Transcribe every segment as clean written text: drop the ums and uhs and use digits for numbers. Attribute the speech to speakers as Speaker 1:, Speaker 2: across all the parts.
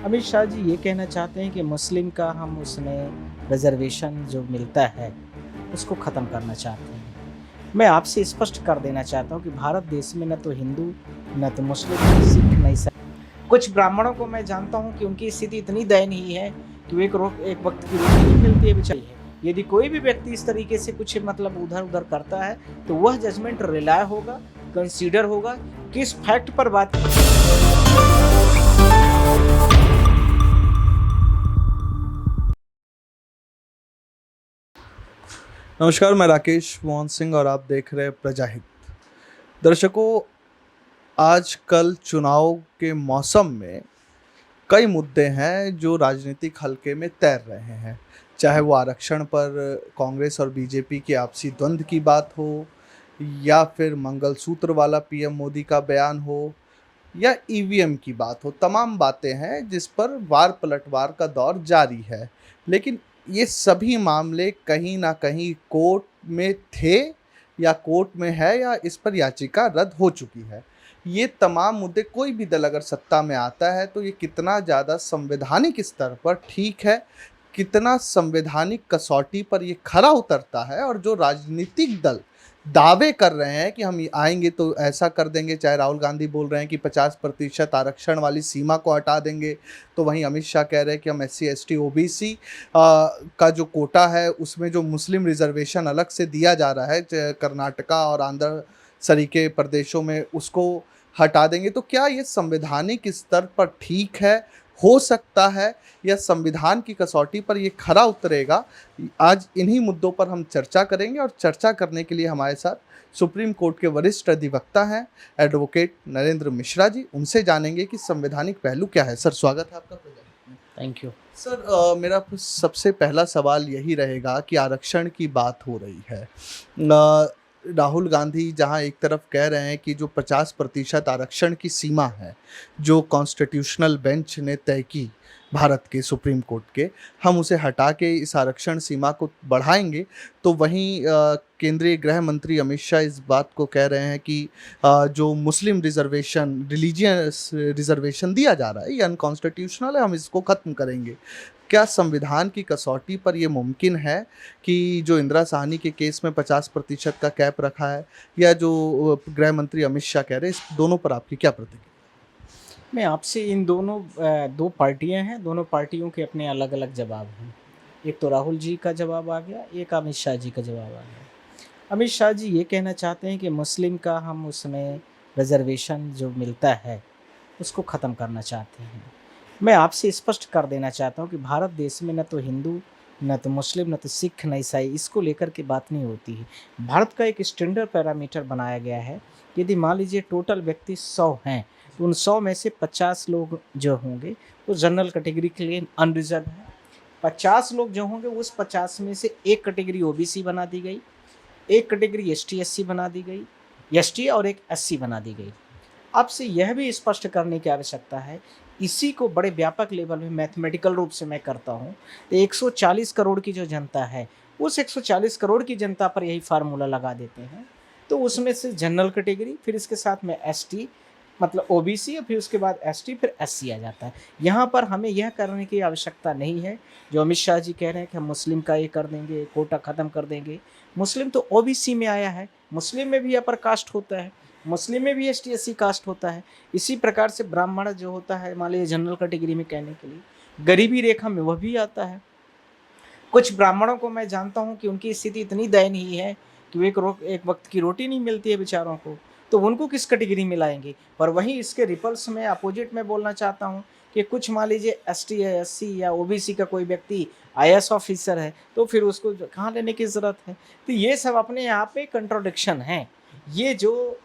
Speaker 1: अमित शाह जी ये कहना चाहते हैं कि मुस्लिम का हम उसमें रिजर्वेशन जो मिलता है उसको ख़त्म करना चाहते हैं। मैं आपसे स्पष्ट कर देना चाहता हूँ कि भारत देश में न तो हिंदू, न तो मुस्लिम, न सिख, न ईसाई। कुछ ब्राह्मणों को मैं जानता हूँ कि उनकी स्थिति इतनी दयनीय है कि वो एक वक्त की रोटी नहीं मिलती है बेचारी है। यदि कोई भी व्यक्ति इस तरीके से कुछ उधर उधर करता है तो वह जजमेंट रिलाय होगा, कंसीडर होगा, किस फैक्ट पर बात।
Speaker 2: नमस्कार, मैं राकेश मोहन सिंह और आप देख रहे हैं प्रजाहित। दर्शकों, आजकल चुनाव के मौसम में कई मुद्दे हैं जो राजनीतिक हलके में तैर रहे हैं। चाहे वो आरक्षण पर कांग्रेस और बीजेपी की आपसी द्वंद्व की बात हो, या फिर मंगलसूत्र वाला पीएम मोदी का बयान हो, या ईवीएम की बात हो। तमाम बातें हैं जिस पर वार पलटवार का दौर जारी है। लेकिन ये सभी मामले कहीं ना कहीं कोर्ट में थे, या कोर्ट में है, या इस पर याचिका रद्द हो चुकी है। ये तमाम मुद्दे, कोई भी दल अगर सत्ता में आता है तो ये कितना ज़्यादा संवैधानिक स्तर पर ठीक है, कितना संवैधानिक कसौटी पर ये खरा उतरता है, और जो राजनीतिक दल दावे कर रहे हैं कि हम आएंगे तो ऐसा कर देंगे, चाहे राहुल गांधी बोल रहे हैं कि 50% आरक्षण वाली सीमा को हटा देंगे, तो वहीं अमित शाह कह रहे हैं कि हम SC ST OBC का जो कोटा है उसमें जो मुस्लिम रिजर्वेशन अलग से दिया जा रहा है कर्नाटका और आंध्र सरीके प्रदेशों में, उसको हटा देंगे। तो क्या ये संवैधानिक स्तर पर ठीक है, हो सकता है, या संविधान की कसौटी पर ये खरा उतरेगा? आज इन्हीं मुद्दों पर हम चर्चा करेंगे, और चर्चा करने के लिए हमारे साथ सुप्रीम कोर्ट के वरिष्ठ अधिवक्ता हैं एडवोकेट नरेंद्र मिश्रा जी। उनसे जानेंगे कि संवैधानिक पहलू क्या है। सर, स्वागत है आपका प्रोजेक्ट में।
Speaker 1: Thank you.
Speaker 2: सर, मेरा सबसे पहला सवाल यही रहेगा कि आरक्षण की बात हो रही है। राहुल गांधी जहां एक तरफ कह रहे हैं कि जो 50% आरक्षण की सीमा है, जो कॉन्स्टिट्यूशनल बेंच ने तय की भारत के सुप्रीम कोर्ट के, हम उसे हटा के इस आरक्षण सीमा को बढ़ाएंगे, तो वहीं केंद्रीय गृह मंत्री अमित शाह इस बात को कह रहे हैं कि जो मुस्लिम रिजर्वेशन, रिलीजियस रिजर्वेशन दिया जा रहा है, ये अनकॉन्स्टिट्यूशनल है, हम इसको ख़त्म करेंगे। क्या संविधान की कसौटी पर यह मुमकिन है कि जो इंदिरा साहनी के केस में 50% का कैप रखा है, या जो गृह मंत्री अमित शाह कह रहे हैं, इस दोनों पर आपकी क्या प्रतिक्रिया?
Speaker 1: मैं आपसे इन दोनों दो पार्टियां हैं, दोनों पार्टियों के अपने अलग अलग जवाब हैं। एक तो राहुल जी का जवाब आ गया, एक अमित शाह जी का जवाब आ गया। अमित शाह जी ये कहना चाहते हैं कि मुस्लिम का हम उसमें रिजर्वेशन जो मिलता है उसको ख़त्म करना चाहते हैं। मैं आपसे स्पष्ट कर देना चाहता हूँ कि भारत देश में न तो हिंदू, न तो मुस्लिम, न तो सिख, न ईसाई, इसको लेकर के बात नहीं होती है। भारत का एक स्टैंडर्ड पैरामीटर बनाया गया है। यदि मान लीजिए टोटल व्यक्ति 100 हैं, तो उन 100 में से 50 लोग जो होंगे वो जनरल कैटेगरी के लिए अनरिजर्व है। 50 लोग जो होंगे उस 50 में से एक कैटेगरी OBC बना दी गई, एक कैटेगरी ST SC बना दी गई, ST और एक SC बना दी गई। आपसे यह भी स्पष्ट करने की आवश्यकता है, इसी को बड़े व्यापक लेवल में मैथमेटिकल रूप से मैं करता हूँ, तो 140 करोड़ की जो जनता है, उस 140 करोड़ की जनता पर यही फार्मूला लगा देते हैं। तो उसमें से जनरल कैटेगरी, फिर इसके साथ में ST मतलब OBC, और फिर उसके बाद ST, फिर SC आ जाता है। यहाँ पर हमें यह करने की आवश्यकता नहीं है जो अमित शाह जी कह रहे हैं कि हम मुस्लिम का ये कर देंगे, कोटा ख़त्म कर देंगे। मुस्लिम तो OBC में आया है, मुस्लिम में भी अपर कास्ट होता है, मुस्लिम में भी ST SC कास्ट होता है। इसी प्रकार से ब्राह्मण जो होता है, मान लीजिए जनरल कैटेगरी में कहने के लिए, गरीबी रेखा में वह भी आता है। कुछ ब्राह्मणों को मैं जानता हूँ कि उनकी स्थिति इतनी दयनीय है कि वो एक वक्त की रोटी नहीं मिलती है बेचारों को, तो उनको किस कैटेगरी में लाएंगे। पर वहीं इसके रिपल्स में अपोजिट में बोलना चाहता हूँ कि कुछ मान लीजिए ST SC या OBC का कोई व्यक्ति IAS ऑफिसर है, तो फिर उसको कहाँ लेने की ज़रूरत है। तो ये सब अपने यहाँ पे कंट्रोडिक्शन है। ये जो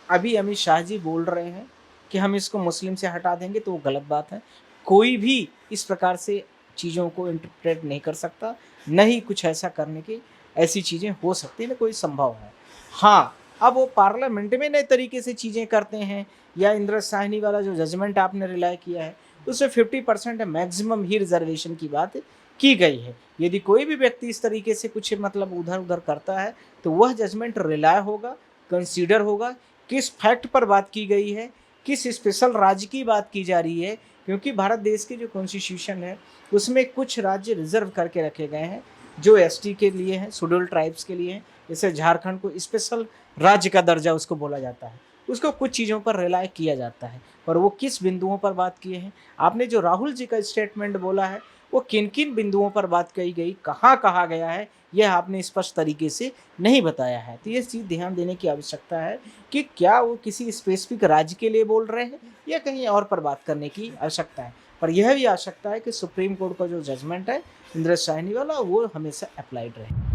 Speaker 1: अभी अमित शाह जी बोल रहे हैं कि हम इसको मुस्लिम से हटा देंगे, तो वो गलत बात है। कोई भी इस प्रकार से चीज़ों को इंटरप्रेट नहीं कर सकता, न ही कुछ ऐसा करने की ऐसी चीज़ें हो सकती हैं, न कोई संभव है। हाँ, अब वो पार्लियामेंट में नए तरीके से चीज़ें करते हैं, या इंदिरा साहनी वाला जो जजमेंट आपने रिलाय किया है उसमें 50% मैक्सिमम ही रिजर्वेशन की बात की गई है। यदि कोई भी व्यक्ति इस तरीके से कुछ उधर उधर करता है तो वह जजमेंट रिलाय होगा, कंसीडर होगा, किस फैक्ट पर बात की गई है, किस स्पेशल राज्य की बात की जा रही है, क्योंकि भारत देश की जो कॉन्स्टिट्यूशन है उसमें कुछ राज्य रिजर्व करके रखे गए हैं जो एसटी के लिए हैं, शेड्यूल ट्राइब्स के लिए हैं। जैसे झारखंड को स्पेशल राज्य का दर्जा उसको बोला जाता है, उसको कुछ चीज़ों पर रिलाय किया जाता है। पर वो किस बिंदुओं पर बात किए हैं, आपने जो राहुल जी का स्टेटमेंट बोला है वो किन किन बिंदुओं पर बात कही गई, कहाँ कहा गया है, यह आपने स्पष्ट तरीके से नहीं बताया है। तो ये चीज़ ध्यान देने की आवश्यकता है कि क्या वो किसी स्पेसिफिक राज्य के लिए बोल रहे हैं या कहीं और पर बात करने की आवश्यकता है। पर यह भी आवश्यकता है कि सुप्रीम कोर्ट का जो जजमेंट है इंद्रेश साहनी वाला वो हमेशा अप्लाइड रहे।